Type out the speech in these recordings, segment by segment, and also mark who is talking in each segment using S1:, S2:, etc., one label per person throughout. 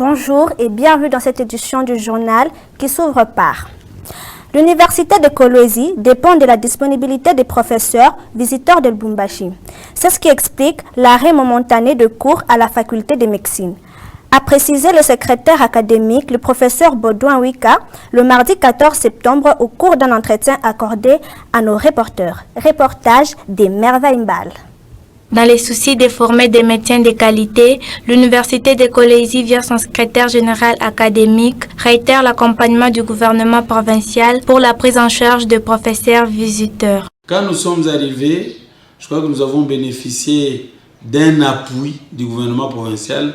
S1: Bonjour et bienvenue dans cette édition du journal qui s'ouvre par l'Université de Kolwezi dépend de la disponibilité des professeurs visiteurs de Lubumbashi. C'est ce qui explique l'arrêt momentané de cours à la faculté de médecine. A précisé le secrétaire académique, le professeur Baudouin Wika, le mardi 14 septembre au cours d'un entretien accordé à nos reporters. Reportage des Merveilles Mbal.
S2: Dans les soucis de former des médecins de qualité, l'Université de Kolwezi, via son secrétaire général académique, réitère l'accompagnement du gouvernement provincial pour la prise en charge de professeurs visiteurs.
S3: Quand nous sommes arrivés, je crois que nous avons bénéficié d'un appui du gouvernement provincial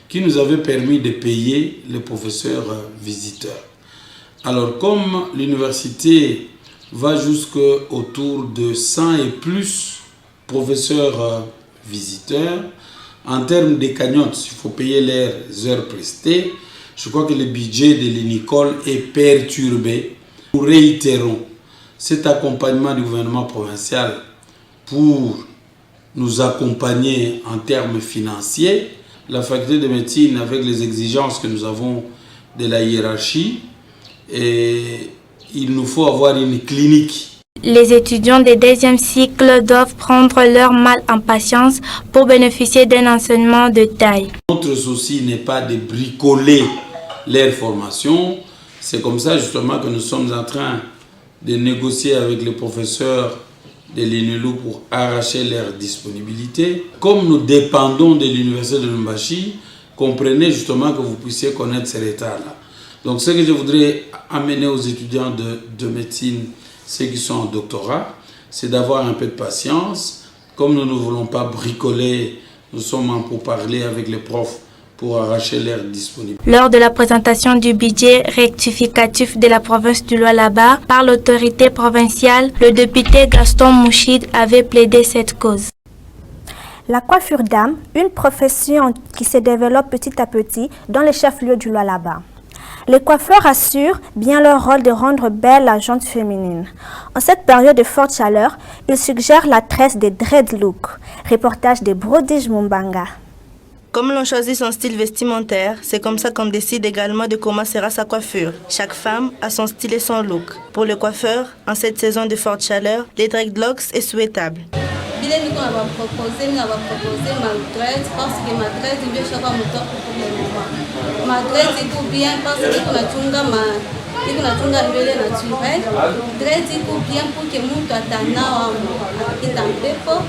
S3: qui nous avait permis de payer les professeurs visiteurs. Alors, comme l'université va jusqu'autour de 100 et plus professeurs visiteurs, en termes de cagnottes, il faut payer leurs heures prestées. Je crois que le budget de l'UNICOL est perturbé. Nous réitérons cet accompagnement du gouvernement provincial pour nous accompagner en termes financiers. La faculté de médecine, avec les exigences que nous avons de la hiérarchie, et il nous faut avoir une clinique.
S2: Les étudiants des deuxième cycle doivent prendre leur mal en patience pour bénéficier d'un enseignement de taille.
S3: Notre souci n'est pas de bricoler leur formation. C'est comme ça justement que nous sommes en train de négocier avec les professeurs de l'INELU pour arracher leur disponibilité. Comme nous dépendons de l'université de Lubumbashi, comprenez justement que vous puissiez connaître ces retards-là. Donc ce que je voudrais amener aux étudiants de médecine, ceux qui sont en doctorat, c'est d'avoir un peu de patience. Comme nous ne voulons pas bricoler, nous sommes en pourparlers avec les profs pour arracher leur disponibilité.
S2: Lors de la présentation du budget rectificatif de la province du Lualaba par l'autorité provinciale, le député Gaston Mouchid avait plaidé cette cause.
S1: La coiffure d'âme, une profession qui se développe petit à petit dans les chefs-lieux du Lualaba. Les coiffeurs assurent bien leur rôle de rendre belle la gente féminine. En cette période de forte chaleur, ils suggèrent la tresse des dreadlocks. Reportage de Brodige Mumbanga.
S4: Comme l'on choisit son style vestimentaire, c'est comme ça qu'on décide également de comment sera sa coiffure. Chaque femme a son style et son look. Pour le coiffeur, en cette saison de forte chaleur, les dreadlocks est souhaitable.
S5: On va proposer ma dread parce que ma dread est chaque moteur pour le moment. Ma dread est tout bien parce que on a tunga nywele naturelle. Dread iko bien pour que mtu atanawa akipita mpepo.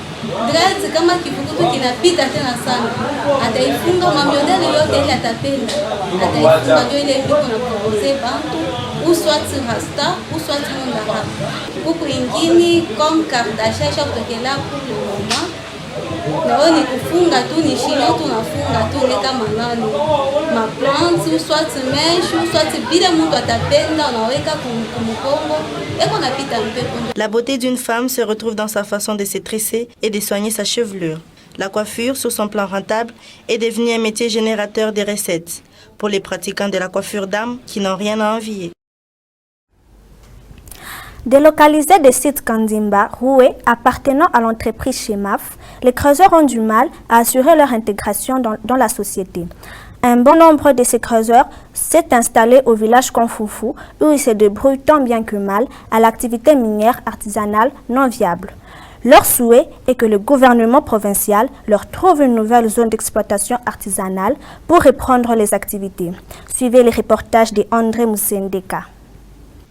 S5: Dread kama kifukutu kinapita tena sana. Ataifunga mamodeli yote ile atapenda. Ataifunga ndio ile iko na proposer bantu ou soit rasta ou soit mondara. Huku ingini comme Kardashian kutokea pour le moment. Leo ni kufunga tu ni shino tunafunga tu ni kama nani ma plants ou soit mesh ou soit bila mtu atapenda unaweka kumkongo eko napita mpepo.
S4: La beauté d'une femme se retrouve dans sa façon de se tresser et de soigner sa chevelure. La coiffure, sur son plan rentable, est devenue un métier générateur de recettes pour les pratiquants de la coiffure d'âme qui n'ont rien à envier.
S1: Délocalisés des sites Kandimba, Roué, appartenant à l'entreprise Chemaf, les creuseurs ont du mal à assurer leur intégration dans la société. Un bon nombre de ces creuseurs s'est installé au village Konfoufou, où ils se débrouillent tant bien que mal à l'activité minière artisanale non viable. Leur souhait est que le gouvernement provincial leur trouve une nouvelle zone d'exploitation artisanale pour reprendre les activités. Suivez les reportages de André Moussendeka.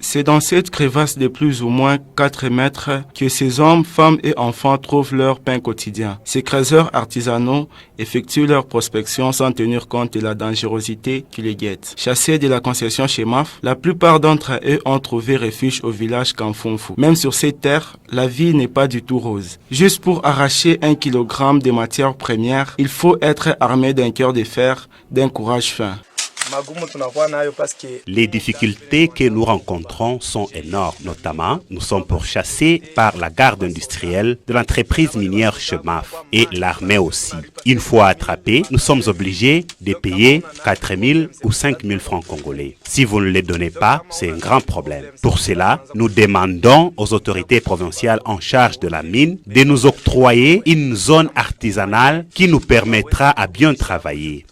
S6: C'est dans cette crevasse de plus ou moins 4 mètres que ces hommes, femmes et enfants trouvent leur pain quotidien. Ces creuseurs artisanaux effectuent leur prospection sans tenir compte de la dangerosité qui les guette. Chassés de la concession Chemaf, la plupart d'entre eux ont trouvé refuge au village Kamfonfou. Même sur ces terres, la vie n'est pas du tout rose. Juste pour arracher 1 kilogramme de matières premières, il faut être armé d'un cœur de fer, d'un courage fin.
S7: Les difficultés que nous rencontrons sont énormes. Notamment, nous sommes pourchassés par la garde industrielle de l'entreprise minière Chemaf et l'armée aussi. Une fois attrapés, nous sommes obligés de payer 4 000 ou 5 000 francs congolais. Si vous ne les donnez pas, c'est un grand problème. Pour cela, nous demandons aux autorités provinciales en charge de la mine de nous octroyer une zone artisanale qui nous permettra à bien travailler.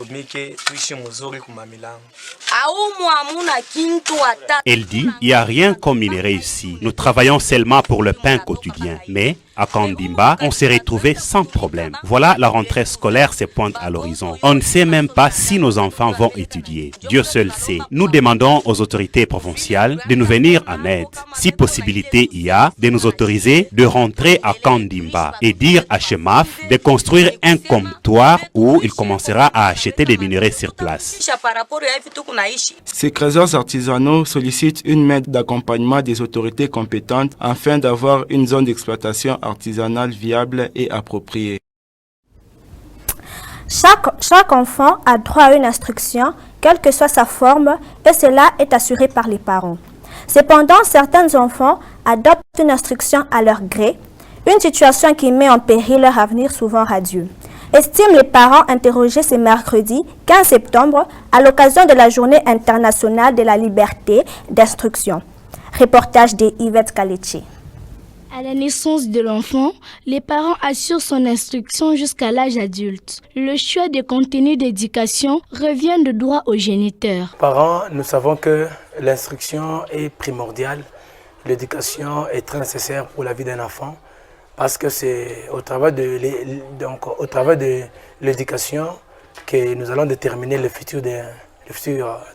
S7: Elle dit, il n'y a rien comme minerai ici. Nous travaillons seulement pour le pain quotidien. Mais à Kandimba, on s'est retrouvé sans problème. Voilà, la rentrée scolaire se pointe à l'horizon. On ne sait même pas si nos enfants vont étudier. Dieu seul sait. Nous demandons aux autorités provinciales de nous venir en aide. Si possibilité il y a, de nous autoriser de rentrer à Kandimba et dire à Chemaf de construire un comptoir où il commencera à acheter des minerais sur place.
S6: Ces creuseurs artisanaux sollicitent une main d'accompagnement des autorités compétentes afin d'avoir une zone d'exploitation artisanale viable et appropriée.
S1: Chaque enfant a droit à une instruction, quelle que soit sa forme, et cela est assuré par les parents. Cependant, certains enfants adoptent une instruction à leur gré, une situation qui met en péril leur avenir souvent radieux. Estiment les parents interrogés ce mercredi 15 septembre à l'occasion de la Journée internationale de la liberté d'instruction. Reportage de Yvette Kalechi.
S8: À la naissance de l'enfant, les parents assurent son instruction jusqu'à l'âge adulte. Le choix des contenus d'éducation revient de droit aux géniteurs.
S9: Parents, nous savons que l'instruction est primordiale. L'éducation est très nécessaire pour la vie d'un enfant parce que c'est au travers de l'éducation que nous allons déterminer le futur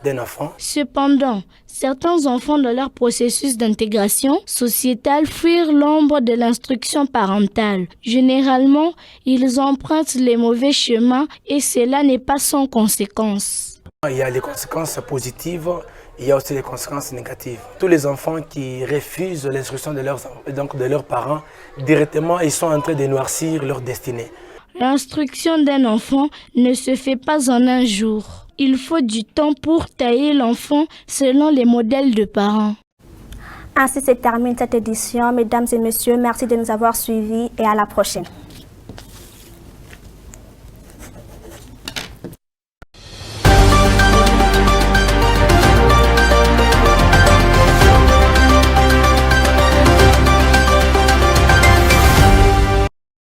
S9: d'un enfant.
S8: Cependant, certains enfants dans leur processus d'intégration sociétale fuient l'ombre de l'instruction parentale. Généralement, ils empruntent les mauvais chemins et cela n'est pas sans conséquences.
S9: Il y a les conséquences positives, il y a aussi les conséquences négatives. Tous les enfants qui refusent l'instruction de leurs parents, directement, ils sont en train de noircir leur destinée.
S8: L'instruction d'un enfant ne se fait pas en un jour. Il faut du temps pour tailler l'enfant selon les modèles de parents.
S1: Ainsi se termine cette édition. Mesdames et messieurs, merci de nous avoir suivis et à la prochaine.